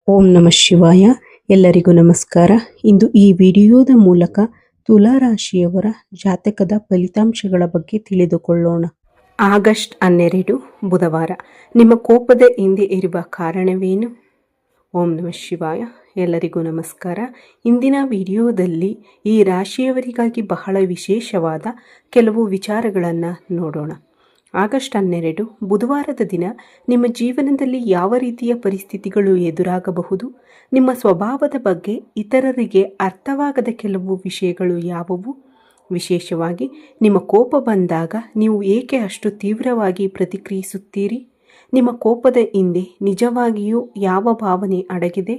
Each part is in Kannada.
ಓಂ ನಮಃ ಶಿವಾಯ. ಎಲ್ಲರಿಗೂ ನಮಸ್ಕಾರ. ಇಂದು ಈ ವಿಡಿಯೋದ ಮೂಲಕ ತುಲಾ ರಾಶಿಯವರ ಜಾತಕದ ಫಲಿತಾಂಶಗಳ ಬಗ್ಗೆ ತಿಳಿದುಕೊಳ್ಳೋಣ. ಆಗಸ್ಟ್ 12 ಬುಧವಾರ. ನಿಮ್ಮ ಕೋಪದ ಹಿಂದೆ ಇರುವ ಕಾರಣವೇನು? ಓಂ ನಮಃ ಶಿವಾಯ. ಎಲ್ಲರಿಗೂ ನಮಸ್ಕಾರ. ಇಂದಿನ ವಿಡಿಯೋದಲ್ಲಿ ಈ ರಾಶಿಯವರಿಗಾಗಿ ಬಹಳ ವಿಶೇಷವಾದ ಕೆಲವು ವಿಚಾರಗಳನ್ನು ನೋಡೋಣ. ಆಗಸ್ಟ್ 12 ಬುಧವಾರದ ದಿನ ನಿಮ್ಮ ಜೀವನದಲ್ಲಿ ಯಾವ ರೀತಿಯ ಪರಿಸ್ಥಿತಿಗಳು ಎದುರಾಗಬಹುದು? ನಿಮ್ಮ ಸ್ವಭಾವದ ಬಗ್ಗೆ ಇತರರಿಗೆ ಅರ್ಥವಾಗದ ಕೆಲವು ವಿಷಯಗಳು ಯಾವುವು? ವಿಶೇಷವಾಗಿ ನಿಮ್ಮ ಕೋಪ ಬಂದಾಗ ನೀವು ಏಕೆ ಅಷ್ಟು ತೀವ್ರವಾಗಿ ಪ್ರತಿಕ್ರಿಯಿಸುತ್ತೀರಿ? ನಿಮ್ಮ ಕೋಪದ ಹಿಂದೆ ನಿಜವಾಗಿಯೂ ಯಾವ ಭಾವನೆ ಅಡಗಿದೆ?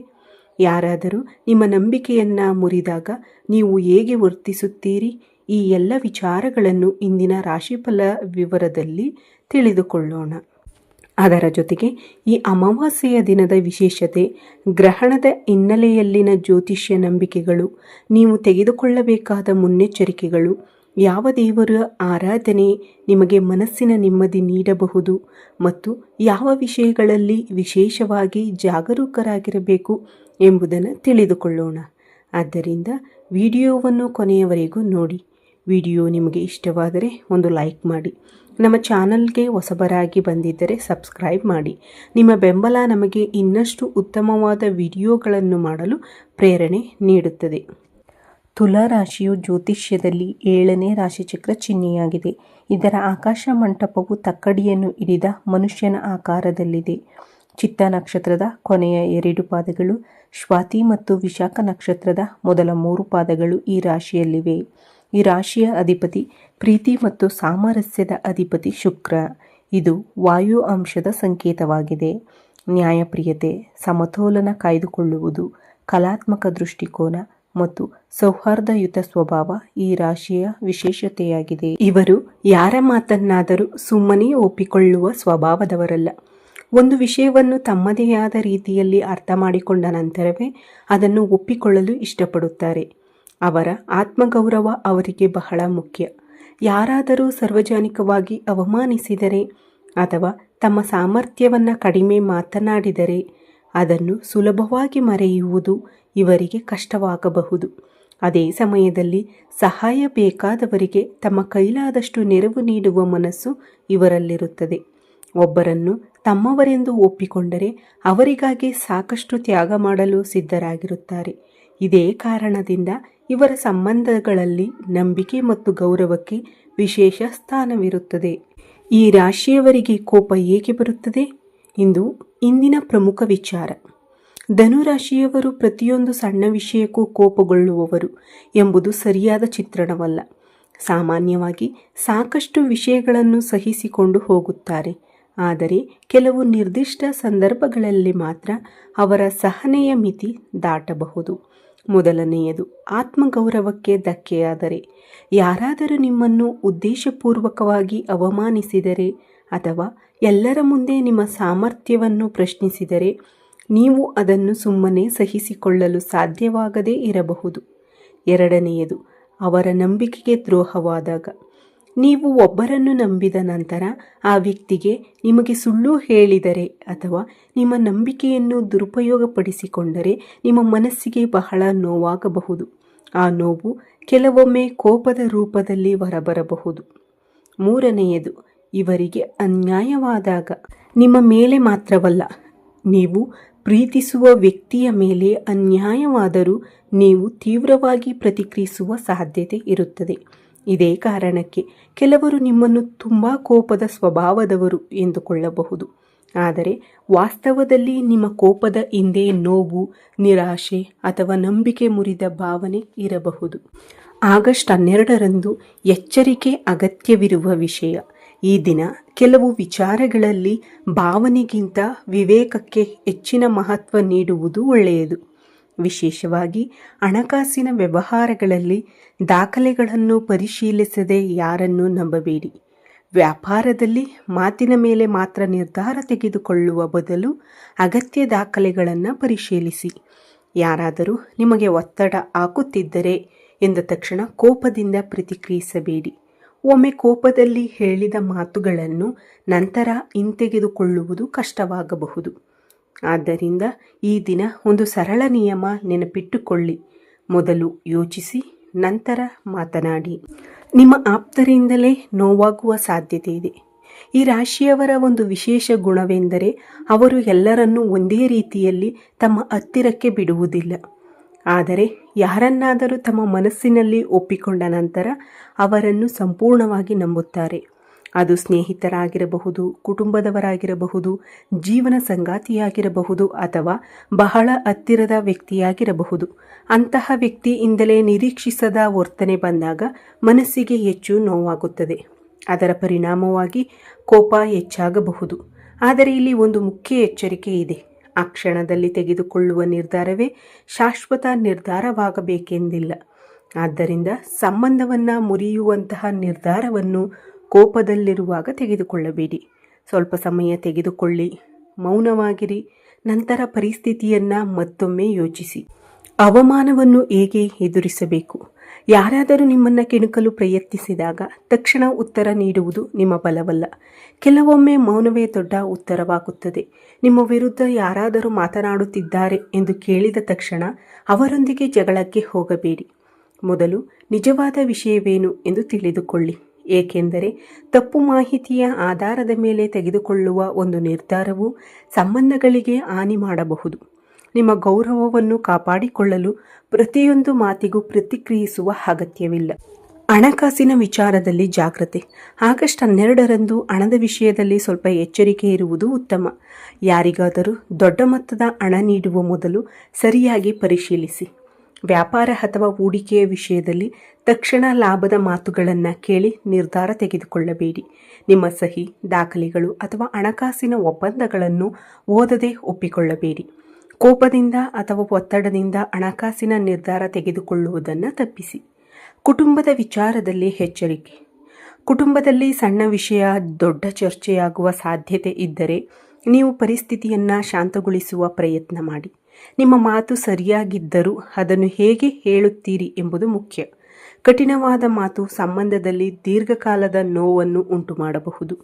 ಯಾರಾದರೂ ನಿಮ್ಮ ನಂಬಿಕೆಯನ್ನು ಮುರಿದಾಗ ನೀವು ಹೇಗೆ ವರ್ತಿಸುತ್ತೀರಿ? ಈ ಎಲ್ಲ ವಿಚಾರಗಳನ್ನು ಇಂದಿನ ರಾಶಿಫಲ ವಿವರದಲ್ಲಿ ತಿಳಿದುಕೊಳ್ಳೋಣ. ಅದರ ಜೊತೆಗೆ ಈ ಅಮಾವಾಸ್ಯೆಯ ದಿನದ ವಿಶೇಷತೆ, ಗ್ರಹಣದ ಹಿನ್ನೆಲೆಯಲ್ಲಿನ ಜ್ಯೋತಿಷ್ಯ ನಂಬಿಕೆಗಳು, ನೀವು ತೆಗೆದುಕೊಳ್ಳಬೇಕಾದ ಮುನ್ನೆಚ್ಚರಿಕೆಗಳು, ಯಾವ ದೇವರ ಆರಾಧನೆ ನಿಮಗೆ ಮನಸ್ಸಿನ ನೆಮ್ಮದಿ ನೀಡಬಹುದು ಮತ್ತು ಯಾವ ವಿಷಯಗಳಲ್ಲಿ ವಿಶೇಷವಾಗಿ ಜಾಗರೂಕರಾಗಿರಬೇಕು ಎಂಬುದನ್ನು ತಿಳಿದುಕೊಳ್ಳೋಣ. ಆದ್ದರಿಂದ ವಿಡಿಯೋವನ್ನು ಕೊನೆಯವರೆಗೂ ನೋಡಿ. ವಿಡಿಯೋ ನಿಮಗೆ ಇಷ್ಟವಾದರೆ ಒಂದು ಲೈಕ್ ಮಾಡಿ. ನಮ್ಮ ಚಾನಲ್ಗೆ ಹೊಸಬರಾಗಿ ಬಂದಿದ್ದರೆ ಸಬ್ಸ್ಕ್ರೈಬ್ ಮಾಡಿ. ನಿಮ್ಮ ಬೆಂಬಲ ನಮಗೆ ಇನ್ನಷ್ಟು ಉತ್ತಮವಾದ ವಿಡಿಯೋಗಳನ್ನು ಮಾಡಲು ಪ್ರೇರಣೆ ನೀಡುತ್ತದೆ. ತುಲಾ ರಾಶಿಯು ಜ್ಯೋತಿಷ್ಯದಲ್ಲಿ 7ನೇ ರಾಶಿಚಕ್ರ ಚಿಹ್ನೆಯಾಗಿದೆ. ಇದರ ಆಕಾಶ ಮಂಟಪವು ತಕ್ಕಡಿಯನ್ನು ಹಿಡಿದ ಮನುಷ್ಯನ ಆಕಾರದಲ್ಲಿದೆ. ಚಿತ್ತ ನಕ್ಷತ್ರದ ಕೊನೆಯ 2 ಪಾದಗಳು, ಸ್ವಾತಿ ಮತ್ತು ವಿಶಾಖ ನಕ್ಷತ್ರದ ಮೊದಲ 3 ಪಾದಗಳು ಈ ರಾಶಿಯಲ್ಲಿವೆ. ಈ ರಾಶಿಯ ಅಧಿಪತಿ ಪ್ರೀತಿ ಮತ್ತು ಸಾಮರಸ್ಯದ ಅಧಿಪತಿ ಶುಕ್ರ. ಇದು ವಾಯು ಅಂಶದ ಸಂಕೇತವಾಗಿದೆ. ನ್ಯಾಯಪ್ರಿಯತೆ, ಸಮತೋಲನ ಕಾಯ್ದುಕೊಳ್ಳುವುದು, ಕಲಾತ್ಮಕ ದೃಷ್ಟಿಕೋನ ಮತ್ತು ಸೌಹಾರ್ದಯುತ ಸ್ವಭಾವ ಈ ರಾಶಿಯ ವಿಶೇಷತೆಯಾಗಿದೆ. ಇವರು ಯಾರ ಮಾತನ್ನಾದರೂ ಸುಮ್ಮನೆ ಒಪ್ಪಿಕೊಳ್ಳುವ ಸ್ವಭಾವದವರಲ್ಲ. ಒಂದು ವಿಷಯವನ್ನು ತಮ್ಮದೇ ಆದ ರೀತಿಯಲ್ಲಿ ಅರ್ಥ ಮಾಡಿಕೊಂಡ ನಂತರವೇ ಅದನ್ನು ಒಪ್ಪಿಕೊಳ್ಳಲು ಇಷ್ಟಪಡುತ್ತಾರೆ. ಅವರ ಆತ್ಮಗೌರವ ಅವರಿಗೆ ಬಹಳ ಮುಖ್ಯ. ಯಾರಾದರೂ ಸಾರ್ವಜನಿಕವಾಗಿ ಅವಮಾನಿಸಿದರೆ ಅಥವಾ ತಮ್ಮ ಸಾಮರ್ಥ್ಯವನ್ನು ಕಡಿಮೆ ಮಾತನಾಡಿದರೆ ಅದನ್ನು ಸುಲಭವಾಗಿ ಮರೆಯುವುದು ಇವರಿಗೆ ಕಷ್ಟವಾಗಬಹುದು. ಅದೇ ಸಮಯದಲ್ಲಿ ಸಹಾಯ ಬೇಕಾದವರಿಗೆ ತಮ್ಮ ಕೈಲಾದಷ್ಟು ನೆರವು ನೀಡುವ ಮನಸ್ಸು ಇವರಲ್ಲಿರುತ್ತದೆ. ಒಬ್ಬರನ್ನು ತಮ್ಮವರೆಂದು ಒಪ್ಪಿಕೊಂಡರೆ ಅವರಿಗಾಗಿ ಸಾಕಷ್ಟು ತ್ಯಾಗ ಮಾಡಲು ಸಿದ್ಧರಾಗಿರುತ್ತಾರೆ. ಇದೇ ಕಾರಣದಿಂದ ಇವರ ಸಂಬಂಧಗಳಲ್ಲಿ ನಂಬಿಕೆ ಮತ್ತು ಗೌರವಕ್ಕೆ ವಿಶೇಷ ಸ್ಥಾನವಿರುತ್ತದೆ. ಈ ರಾಶಿಯವರಿಗೆ ಕೋಪ ಏಕೆ ಬರುತ್ತದೆ? ಇಂದಿನ ಪ್ರಮುಖ ವಿಚಾರ. ಧನುರಾಶಿಯವರು ಪ್ರತಿಯೊಂದು ಸಣ್ಣ ವಿಷಯಕ್ಕೂ ಕೋಪಗೊಳ್ಳುವವರು ಎಂಬುದು ಸರಿಯಾದ ಚಿತ್ರಣವಲ್ಲ. ಸಾಮಾನ್ಯವಾಗಿ ಸಾಕಷ್ಟು ವಿಷಯಗಳನ್ನು ಸಹಿಸಿಕೊಂಡು ಹೋಗುತ್ತಾರೆ. ಆದರೆ ಕೆಲವು ನಿರ್ದಿಷ್ಟ ಸಂದರ್ಭಗಳಲ್ಲಿ ಮಾತ್ರ ಅವರ ಸಹನೆಯ ಮಿತಿ ದಾಟಬಹುದು. ಮೊದಲನೆಯದು, ಆತ್ಮಗೌರವಕ್ಕೆ ಧಕ್ಕೆಯಾದರೆ. ಯಾರಾದರೂ ನಿಮ್ಮನ್ನು ಉದ್ದೇಶಪೂರ್ವಕವಾಗಿ ಅವಮಾನಿಸಿದರೆ ಅಥವಾ ಎಲ್ಲರ ಮುಂದೆ ನಿಮ್ಮ ಸಾಮರ್ಥ್ಯವನ್ನು ಪ್ರಶ್ನಿಸಿದರೆ ನೀವು ಅದನ್ನು ಸುಮ್ಮನೆ ಸಹಿಸಿಕೊಳ್ಳಲು ಸಾಧ್ಯವಾಗದೇ ಇರಬಹುದು. ಎರಡನೆಯದು, ಅವರ ನಂಬಿಕೆಗೆ ದ್ರೋಹವಾದಾಗ. ನೀವು ಒಬ್ಬರನ್ನು ನಂಬಿದ ನಂತರ ಆ ವ್ಯಕ್ತಿಗೆ ನಿಮಗೆ ಸುಳ್ಳು ಹೇಳಿದರೆ ಅಥವಾ ನಿಮ್ಮ ನಂಬಿಕೆಯನ್ನು ದುರುಪಯೋಗಪಡಿಸಿಕೊಂಡರೆ ನಿಮ್ಮ ಮನಸ್ಸಿಗೆ ಬಹಳ ನೋವಾಗಬಹುದು. ಆ ನೋವು ಕೆಲವೊಮ್ಮೆ ಕೋಪದ ರೂಪದಲ್ಲಿ ಹೊರಬರಬಹುದು. ಮೂರನೆಯದು, ಇವರಿಗೆ ಅನ್ಯಾಯವಾದಾಗ. ನಿಮ್ಮ ಮೇಲೆ ಮಾತ್ರವಲ್ಲ, ನೀವು ಪ್ರೀತಿಸುವ ವ್ಯಕ್ತಿಯ ಮೇಲೆ ಅನ್ಯಾಯವಾದರೂ ನೀವು ತೀವ್ರವಾಗಿ ಪ್ರತಿಕ್ರಿಯಿಸುವ ಸಾಧ್ಯತೆ ಇರುತ್ತದೆ. ಇದೇ ಕಾರಣಕ್ಕೆ ಕೆಲವರು ನಿಮ್ಮನ್ನು ತುಂಬ ಕೋಪದ ಸ್ವಭಾವದವರು ಎಂದುಕೊಳ್ಳಬಹುದು. ಆದರೆ ವಾಸ್ತವದಲ್ಲಿ ನಿಮ್ಮ ಕೋಪದ ಹಿಂದೆ ನೋವು, ನಿರಾಶೆ ಅಥವಾ ನಂಬಿಕೆ ಮುರಿದ ಭಾವನೆ ಇರಬಹುದು. ಆಗಸ್ಟ್ 12ರಂದು ಎಚ್ಚರಿಕೆ ಅಗತ್ಯವಿರುವ ವಿಷಯ. ಈ ದಿನ ಕೆಲವು ವಿಚಾರಗಳಲ್ಲಿ ಭಾವನೆಗಿಂತ ವಿವೇಕಕ್ಕೆ ಹೆಚ್ಚಿನ ಮಹತ್ವ ನೀಡುವುದು ಒಳ್ಳೆಯದು. ವಿಶೇಷವಾಗಿ ಹಣಕಾಸಿನ ವ್ಯವಹಾರಗಳಲ್ಲಿ ದಾಖಲೆಗಳನ್ನು ಪರಿಶೀಲಿಸದೆ ಯಾರನ್ನೂ ನಂಬಬೇಡಿ. ವ್ಯಾಪಾರದಲ್ಲಿ ಮಾತಿನ ಮೇಲೆ ಮಾತ್ರ ನಿರ್ಧಾರ ತೆಗೆದುಕೊಳ್ಳುವ ಬದಲು ಅಗತ್ಯ ದಾಖಲೆಗಳನ್ನು ಪರಿಶೀಲಿಸಿ. ಯಾರಾದರೂ ನಿಮಗೆ ಒತ್ತಡ ಹಾಕುತ್ತಿದ್ದರೆ ಎಂದ ತಕ್ಷಣ ಕೋಪದಿಂದ ಪ್ರತಿಕ್ರಿಯಿಸಬೇಡಿ. ಒಮ್ಮೆ ಕೋಪದಲ್ಲಿ ಹೇಳಿದ ಮಾತುಗಳನ್ನು ನಂತರ ಹಿಂತೆಗೆದುಕೊಳ್ಳುವುದು ಕಷ್ಟವಾಗಬಹುದು. ಆದ್ದರಿಂದ ಈ ದಿನ ಒಂದು ಸರಳ ನಿಯಮ ನೆನಪಿಟ್ಟುಕೊಳ್ಳಿ. ಮೊದಲು ಯೋಚಿಸಿ, ನಂತರ ಮಾತನಾಡಿ. ನಿಮ್ಮ ಆಪ್ತರಿಂದಲೇ ನೋವಾಗುವ ಸಾಧ್ಯತೆ ಇದೆ. ಈ ರಾಶಿಯವರ ಒಂದು ವಿಶೇಷ ಗುಣವೆಂದರೆ ಅವರು ಎಲ್ಲರನ್ನೂ ಒಂದೇ ರೀತಿಯಲ್ಲಿ ತಮ್ಮ ಹತ್ತಿರಕ್ಕೆ ಬಿಡುವುದಿಲ್ಲ. ಆದರೆ ಯಾರನ್ನಾದರೂ ತಮ್ಮ ಮನಸ್ಸಿನಲ್ಲಿ ಒಪ್ಪಿಕೊಂಡ ನಂತರ ಅವರನ್ನು ಸಂಪೂರ್ಣವಾಗಿ ನಂಬುತ್ತಾರೆ. ಅದು ಸ್ನೇಹಿತರಾಗಿರಬಹುದು, ಕುಟುಂಬದವರಾಗಿರಬಹುದು, ಜೀವನ ಸಂಗಾತಿಯಾಗಿರಬಹುದು ಅಥವಾ ಬಹಳ ಹತ್ತಿರದ ವ್ಯಕ್ತಿಯಾಗಿರಬಹುದು. ಅಂತಹ ವ್ಯಕ್ತಿಯಿಂದಲೇ ನಿರೀಕ್ಷಿಸದ ವರ್ತನೆ ಬಂದಾಗ ಮನಸ್ಸಿಗೆ ಹೆಚ್ಚು ನೋವಾಗುತ್ತದೆ. ಅದರ ಪರಿಣಾಮವಾಗಿ ಕೋಪ ಹೆಚ್ಚಾಗಬಹುದು. ಆದರೆ ಇಲ್ಲಿ ಒಂದು ಮುಖ್ಯ ಎಚ್ಚರಿಕೆ ಇದೆ. ಆ ಕ್ಷಣದಲ್ಲಿ ತೆಗೆದುಕೊಳ್ಳುವ ನಿರ್ಧಾರವೇ ಶಾಶ್ವತ ನಿರ್ಧಾರವಾಗಬೇಕೆಂದಿಲ್ಲ. ಆದ್ದರಿಂದ ಸಂಬಂಧವನ್ನು ಮುರಿಯುವಂತಹ ನಿರ್ಧಾರವನ್ನು ಕೋಪದಲ್ಲಿರುವಾಗ ತೆಗೆದುಕೊಳ್ಳಬೇಡಿ. ಸ್ವಲ್ಪ ಸಮಯ ತೆಗೆದುಕೊಳ್ಳಿ, ಮೌನವಾಗಿರಿ, ನಂತರ ಪರಿಸ್ಥಿತಿಯನ್ನು ಮತ್ತೊಮ್ಮೆ ಯೋಚಿಸಿ. ಅವಮಾನವನ್ನು ಹೇಗೆ ಎದುರಿಸಬೇಕು? ಯಾರಾದರೂ ನಿಮ್ಮನ್ನು ಕೆಣಕಲು ಪ್ರಯತ್ನಿಸಿದಾಗ ತಕ್ಷಣ ಉತ್ತರ ನೀಡುವುದು ನಿಮ್ಮ ಬಲವಲ್ಲ. ಕೆಲವೊಮ್ಮೆ ಮೌನವೇ ದೊಡ್ಡ ಉತ್ತರವಾಗುತ್ತದೆ. ನಿಮ್ಮ ವಿರುದ್ಧ ಯಾರಾದರೂ ಮಾತನಾಡುತ್ತಿದ್ದಾರೆ ಎಂದು ಕೇಳಿದ ತಕ್ಷಣ ಅವರೊಂದಿಗೆ ಜಗಳಕ್ಕೆ ಹೋಗಬೇಡಿ. ಮೊದಲು ನಿಜವಾದ ವಿಷಯವೇನು ಎಂದು ತಿಳಿದುಕೊಳ್ಳಿ. ಏಕೆಂದರೆ ತಪ್ಪು ಮಾಹಿತಿಯ ಆಧಾರದ ಮೇಲೆ ತೆಗೆದುಕೊಳ್ಳುವ ಒಂದು ನಿರ್ಧಾರವು ಸಂಬಂಧಗಳಿಗೆ ಹಾನಿ ಮಾಡಬಹುದು. ನಿಮ್ಮ ಗೌರವವನ್ನು ಕಾಪಾಡಿಕೊಳ್ಳಲು ಪ್ರತಿಯೊಂದು ಮಾತಿಗೂ ಪ್ರತಿಕ್ರಿಯಿಸುವ ಅಗತ್ಯವಿಲ್ಲ. ಹಣಕಾಸಿನ ವಿಚಾರದಲ್ಲಿ ಜಾಗ್ರತೆ. ಆಗಸ್ಟ್ 12ರಂದು ಹಣದ ವಿಷಯದಲ್ಲಿ ಸ್ವಲ್ಪ ಎಚ್ಚರಿಕೆ ಇರುವುದು ಉತ್ತಮ. ಯಾರಿಗಾದರೂ ದೊಡ್ಡ ಮೊತ್ತದ ಹಣ ನೀಡುವ ಮೊದಲು ಸರಿಯಾಗಿ ಪರಿಶೀಲಿಸಿ. ವ್ಯಾಪಾರ ಅಥವಾ ಹೂಡಿಕೆಯ ವಿಷಯದಲ್ಲಿ ತಕ್ಷಣ ಲಾಭದ ಮಾತುಗಳನ್ನು ಕೇಳಿ ನಿರ್ಧಾರ ತೆಗೆದುಕೊಳ್ಳಬೇಡಿ. ನಿಮ್ಮ ಸಹಿ, ದಾಖಲೆಗಳು ಅಥವಾ ಹಣಕಾಸಿನ ಒಪ್ಪಂದಗಳನ್ನು ಓದದೆ ಒಪ್ಪಿಕೊಳ್ಳಬೇಡಿ. ಕೋಪದಿಂದ ಅಥವಾ ಒತ್ತಡದಿಂದ ಹಣಕಾಸಿನ ನಿರ್ಧಾರ ತೆಗೆದುಕೊಳ್ಳುವುದನ್ನು ತಪ್ಪಿಸಿ. ಕುಟುಂಬದ ವಿಚಾರದಲ್ಲಿ ಎಚ್ಚರಿಕೆ. ಕುಟುಂಬದಲ್ಲಿ ಸಣ್ಣ ವಿಷಯ ದೊಡ್ಡ ಚರ್ಚೆಯಾಗುವ ಸಾಧ್ಯತೆ ಇದ್ದರೆ ನೀವು ಪರಿಸ್ಥಿತಿಯನ್ನು ಶಾಂತಗೊಳಿಸುವ ಪ್ರಯತ್ನ ಮಾಡಿ. ನಿಮ್ಮ ಮಾತು ಸರಿಯಾಗಿದ್ದರೂ ಅದನ್ನು ಹೇಗೆ ಹೇಳುತ್ತೀರಿ ಎಂಬುದು ಮುಖ್ಯ. ಕಠಿಣವಾದ ಮಾತು ಸಂಬಂಧದಲ್ಲಿ ದೀರ್ಘಕಾಲದ ನೋವನ್ನು ಉಂಟು ಮಾಡಬಹುದು.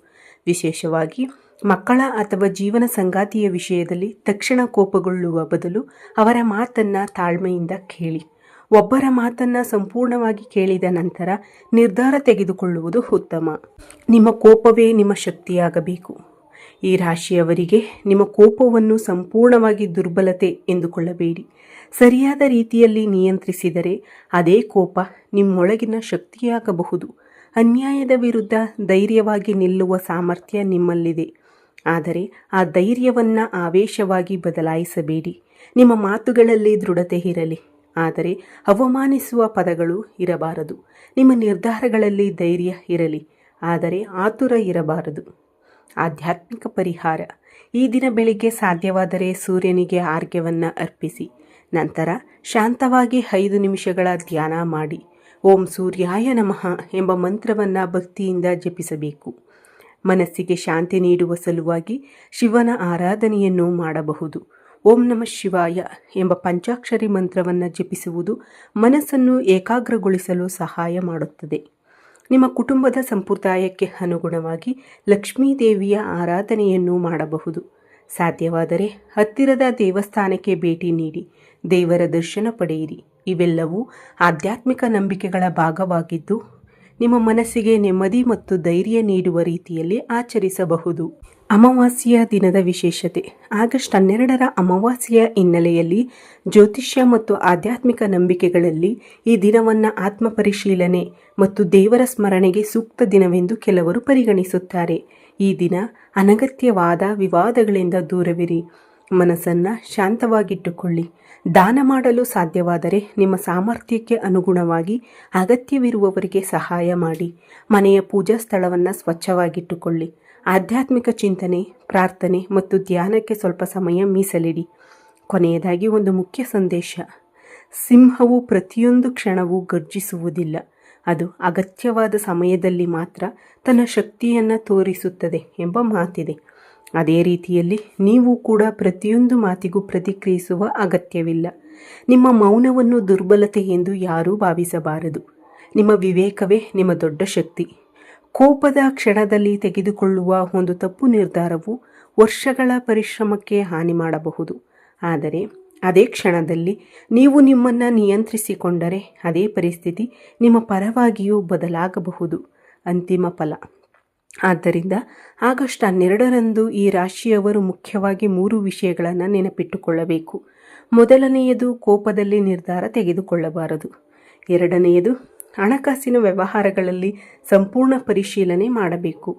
ವಿಶೇಷವಾಗಿ ಮಕ್ಕಳ ಅಥವಾ ಜೀವನ ಸಂಗಾತಿಯ ವಿಷಯದಲ್ಲಿ ತಕ್ಷಣ ಕೋಪಗೊಳ್ಳುವ ಬದಲು ಅವರ ಮಾತನ್ನು ತಾಳ್ಮೆಯಿಂದ ಕೇಳಿ. ಒಬ್ಬರ ಮಾತನ್ನು ಸಂಪೂರ್ಣವಾಗಿ ಕೇಳಿದ ನಂತರ ನಿರ್ಧಾರ ತೆಗೆದುಕೊಳ್ಳುವುದು ಉತ್ತಮ. ನಿಮ್ಮ ಕೋಪವೇ ನಿಮ್ಮ ಶಕ್ತಿಯಾಗಬೇಕು. ಈ ರಾಶಿಯವರಿಗೆ ನಿಮ್ಮ ಕೋಪವನ್ನು ಸಂಪೂರ್ಣವಾಗಿ ದುರ್ಬಲತೆ ಎಂದುಕೊಳ್ಳಬೇಡಿ. ಸರಿಯಾದ ರೀತಿಯಲ್ಲಿ ನಿಯಂತ್ರಿಸಿದರೆ ಅದೇ ಕೋಪ ನಿಮ್ಮೊಳಗಿನ ಶಕ್ತಿಯಾಗಬಹುದು. ಅನ್ಯಾಯದ ವಿರುದ್ಧ ಧೈರ್ಯವಾಗಿ ನಿಲ್ಲುವ ಸಾಮರ್ಥ್ಯ ನಿಮ್ಮಲ್ಲಿದೆ. ಆದರೆ ಆ ಧೈರ್ಯವನ್ನು ಆವೇಶವಾಗಿ ಬದಲಾಯಿಸಬೇಡಿ. ನಿಮ್ಮ ಮಾತುಗಳಲ್ಲಿ ದೃಢತೆ ಇರಲಿ, ಆದರೆ ಅವಮಾನಿಸುವ ಪದಗಳು ಇರಬಾರದು. ನಿಮ್ಮ ನಿರ್ಧಾರಗಳಲ್ಲಿ ಧೈರ್ಯ ಇರಲಿ, ಆದರೆ ಆತುರ ಇರಬಾರದು. ಆಧ್ಯಾತ್ಮಿಕ ಪರಿಹಾರ. ಈ ದಿನ ಬೆಳಿಗ್ಗೆ ಸಾಧ್ಯವಾದರೆ ಸೂರ್ಯನಿಗೆ ಆರ್ಘ್ಯವನ್ನು ಅರ್ಪಿಸಿ. ನಂತರ ಶಾಂತವಾಗಿ 5 ನಿಮಿಷಗಳ ಧ್ಯಾನ ಮಾಡಿ. ಓಂ ಸೂರ್ಯಾಯ ನಮಃ ಎಂಬ ಮಂತ್ರವನ್ನು ಭಕ್ತಿಯಿಂದ ಜಪಿಸಬೇಕು. ಮನಸ್ಸಿಗೆ ಶಾಂತಿ ನೀಡುವ ಸಲುವಾಗಿ ಶಿವನ ಆರಾಧನೆಯನ್ನು ಮಾಡಬಹುದು. ಓಂ ನಮಃ ಶಿವಾಯ ಎಂಬ ಪಂಚಾಕ್ಷರಿ ಮಂತ್ರವನ್ನು ಜಪಿಸುವುದು ಮನಸ್ಸನ್ನು ಏಕಾಗ್ರಗೊಳಿಸಲು ಸಹಾಯ ಮಾಡುತ್ತದೆ. ನಿಮ್ಮ ಕುಟುಂಬದ ಸಂಪ್ರದಾಯಕ್ಕೆ ಅನುಗುಣವಾಗಿ ಲಕ್ಷ್ಮೀ ದೇವಿಯ ಆರಾಧನೆಯನ್ನು ಮಾಡಬಹುದು. ಸಾಧ್ಯವಾದರೆ ಹತ್ತಿರದ ದೇವಸ್ಥಾನಕ್ಕೆ ಭೇಟಿ ನೀಡಿ ದೇವರ ದರ್ಶನ ಪಡೆಯಿರಿ. ಇವೆಲ್ಲವೂ ಆಧ್ಯಾತ್ಮಿಕ ನಂಬಿಕೆಗಳ ಭಾಗವಾಗಿದ್ದು ನಿಮ್ಮ ಮನಸ್ಸಿಗೆ ನೆಮ್ಮದಿ ಮತ್ತು ಧೈರ್ಯ ನೀಡುವ ರೀತಿಯಲ್ಲಿ ಆಚರಿಸಬಹುದು. ಅಮಾವಾಸ್ಯೆಯ ದಿನದ ವಿಶೇಷತೆ. ಆಗಸ್ಟ್ 12ರ ಅಮಾವಾಸ್ಯೆಯ ಹಿನ್ನೆಲೆಯಲ್ಲಿ ಜ್ಯೋತಿಷ್ಯ ಮತ್ತು ಆಧ್ಯಾತ್ಮಿಕ ನಂಬಿಕೆಗಳಲ್ಲಿ ಈ ದಿನವನ್ನು ಆತ್ಮಪರಿಶೀಲನೆ ಮತ್ತು ದೇವರ ಸ್ಮರಣೆಗೆ ಸೂಕ್ತ ದಿನವೆಂದು ಕೆಲವರು ಪರಿಗಣಿಸುತ್ತಾರೆ. ಈ ದಿನ ಅನಗತ್ಯವಾದ ವಿವಾದಗಳಿಂದ ದೂರವಿರಿ. ಮನಸ್ಸನ್ನು ಶಾಂತವಾಗಿಟ್ಟುಕೊಳ್ಳಿ. ದಾನ ಮಾಡಲು ಸಾಧ್ಯವಾದರೆ ನಿಮ್ಮ ಸಾಮರ್ಥ್ಯಕ್ಕೆ ಅನುಗುಣವಾಗಿ ಅಗತ್ಯವಿರುವವರಿಗೆ ಸಹಾಯ ಮಾಡಿ. ಮನೆಯ ಪೂಜಾ ಸ್ಥಳವನ್ನು ಸ್ವಚ್ಛವಾಗಿಟ್ಟುಕೊಳ್ಳಿ. ಆಧ್ಯಾತ್ಮಿಕ ಚಿಂತನೆ, ಪ್ರಾರ್ಥನೆ ಮತ್ತು ಧ್ಯಾನಕ್ಕೆ ಸ್ವಲ್ಪ ಸಮಯ ಮೀಸಲಿಡಿ. ಕೊನೆಯದಾಗಿ ಒಂದು ಮುಖ್ಯ ಸಂದೇಶ. ಸಿಂಹವು ಪ್ರತಿಯೊಂದು ಕ್ಷಣವೂ ಗರ್ಜಿಸುವುದಿಲ್ಲ. ಅದು ಅಗತ್ಯವಾದ ಸಮಯದಲ್ಲಿ ಮಾತ್ರ ತನ್ನ ಶಕ್ತಿಯನ್ನು ತೋರಿಸುತ್ತದೆ ಎಂಬ ಮಾತಿದೆ. ಅದೇ ರೀತಿಯಲ್ಲಿ ನೀವು ಕೂಡ ಪ್ರತಿಯೊಂದು ಮಾತಿಗೂ ಪ್ರತಿಕ್ರಿಯಿಸುವ ಅಗತ್ಯವಿಲ್ಲ. ನಿಮ್ಮ ಮೌನವನ್ನು ದುರ್ಬಲತೆ ಎಂದು ಯಾರೂ ಭಾವಿಸಬಾರದು. ನಿಮ್ಮ ವಿವೇಕವೇ ನಿಮ್ಮ ದೊಡ್ಡ ಶಕ್ತಿ. ಕೋಪದ ಕ್ಷಣದಲ್ಲಿ ತೆಗೆದುಕೊಳ್ಳುವ ಒಂದು ತಪ್ಪು ನಿರ್ಧಾರವು ವರ್ಷಗಳ ಪರಿಶ್ರಮಕ್ಕೆ ಹಾನಿ ಮಾಡಬಹುದು. ಆದರೆ ಅದೇ ಕ್ಷಣದಲ್ಲಿ ನೀವು ನಿಮ್ಮನ್ನು ನಿಯಂತ್ರಿಸಿಕೊಂಡರೆ ಅದೇ ಪರಿಸ್ಥಿತಿ ನಿಮ್ಮ ಪರವಾಗಿಯೂ ಬದಲಾಗಬಹುದು. ಅಂತಿಮ ಫಲ. ಆದ್ದರಿಂದ ಆಗಸ್ಟ್ 12ರಂದು ಈ ರಾಶಿಯವರು ಮುಖ್ಯವಾಗಿ 3 ವಿಷಯಗಳನ್ನು ನೆನಪಿಟ್ಟುಕೊಳ್ಳಬೇಕು. ಮೊದಲನೆಯದು, ಕೋಪದಲ್ಲಿ ನಿರ್ಧಾರ ತೆಗೆದುಕೊಳ್ಳಬಾರದು. ಎರಡನೆಯದು, ಹಣಕಾಸಿನ ವ್ಯವಹಾರಗಳಲ್ಲಿ ಸಂಪೂರ್ಣ ಪರಿಶೀಲನೆ ಮಾಡಬೇಕು.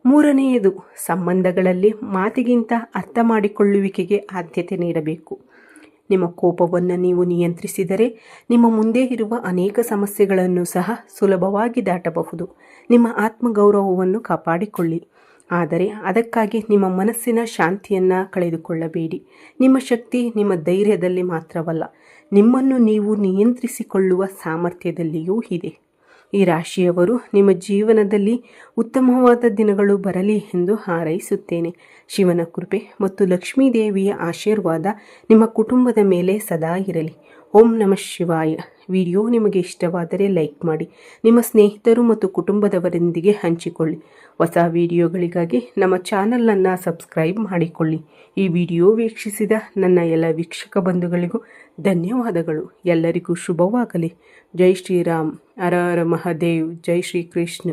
ಮೂರನೆಯದು, ಸಂಬಂಧಗಳಲ್ಲಿ ಮಾತಿಗಿಂತ ಅರ್ಥ ಮಾಡಿಕೊಳ್ಳುವಿಕೆಗೆ ಆದ್ಯತೆ ನೀಡಬೇಕು. ನಿಮ್ಮ ಕೋಪವನ್ನು ನೀವು ನಿಯಂತ್ರಿಸಿದರೆ ನಿಮ್ಮ ಮುಂದೆ ಇರುವ ಅನೇಕ ಸಮಸ್ಯೆಗಳನ್ನು ಸಹ ಸುಲಭವಾಗಿ ದಾಟಬಹುದು. ನಿಮ್ಮ ಆತ್ಮಗೌರವವನ್ನು ಕಾಪಾಡಿಕೊಳ್ಳಿ, ಆದರೆ ಅದಕ್ಕಾಗಿ ನಿಮ್ಮ ಮನಸ್ಸಿನ ಶಾಂತಿಯನ್ನು ಕಳೆದುಕೊಳ್ಳಬೇಡಿ. ನಿಮ್ಮ ಶಕ್ತಿ ನಿಮ್ಮ ಧೈರ್ಯದಲ್ಲಿ ಮಾತ್ರವಲ್ಲ, ನಿಮ್ಮನ್ನು ನೀವು ನಿಯಂತ್ರಿಸಿಕೊಳ್ಳುವ ಸಾಮರ್ಥ್ಯದಲ್ಲಿಯೂ ಇದೆ. ಈ ರಾಶಿಯವರು ನಿಮ್ಮ ಜೀವನದಲ್ಲಿ ಉತ್ತಮವಾದ ದಿನಗಳು ಬರಲಿ ಎಂದು ಹಾರೈಸುತ್ತೇನೆ. ಶಿವನ ಕೃಪೆ ಮತ್ತು ಲಕ್ಷ್ಮೀದೇವಿಯ ಆಶೀರ್ವಾದ ನಿಮ್ಮ ಕುಟುಂಬದ ಮೇಲೆ ಸದಾ ಇರಲಿ. ಓಂ ನಮಃ ಶಿವಾಯ. ವಿಡಿಯೋ ನಿಮಗೆ ಇಷ್ಟವಾದರೆ ಲೈಕ್ ಮಾಡಿ, ನಿಮ್ಮ ಸ್ನೇಹಿತರು ಮತ್ತು ಕುಟುಂಬದವರೊಂದಿಗೆ ಹಂಚಿಕೊಳ್ಳಿ. ಹೊಸ ವಿಡಿಯೋಗಳಿಗಾಗಿ ನಮ್ಮ ಚಾನಲನ್ನು ಸಬ್ಸ್ಕ್ರೈಬ್ ಮಾಡಿಕೊಳ್ಳಿ. ಈ ವಿಡಿಯೋ ವೀಕ್ಷಿಸಿದ ನನ್ನ ಎಲ್ಲ ವೀಕ್ಷಕ ಬಂಧುಗಳಿಗೂ ಧನ್ಯವಾದಗಳು. ಎಲ್ಲರಿಗೂ ಶುಭವಾಗಲಿ. ಜೈ ಶ್ರೀರಾಮ್. ಹರ ಹರ ಮಹಾದೇವ್. ಜೈ ಶ್ರೀ ಕೃಷ್ಣ.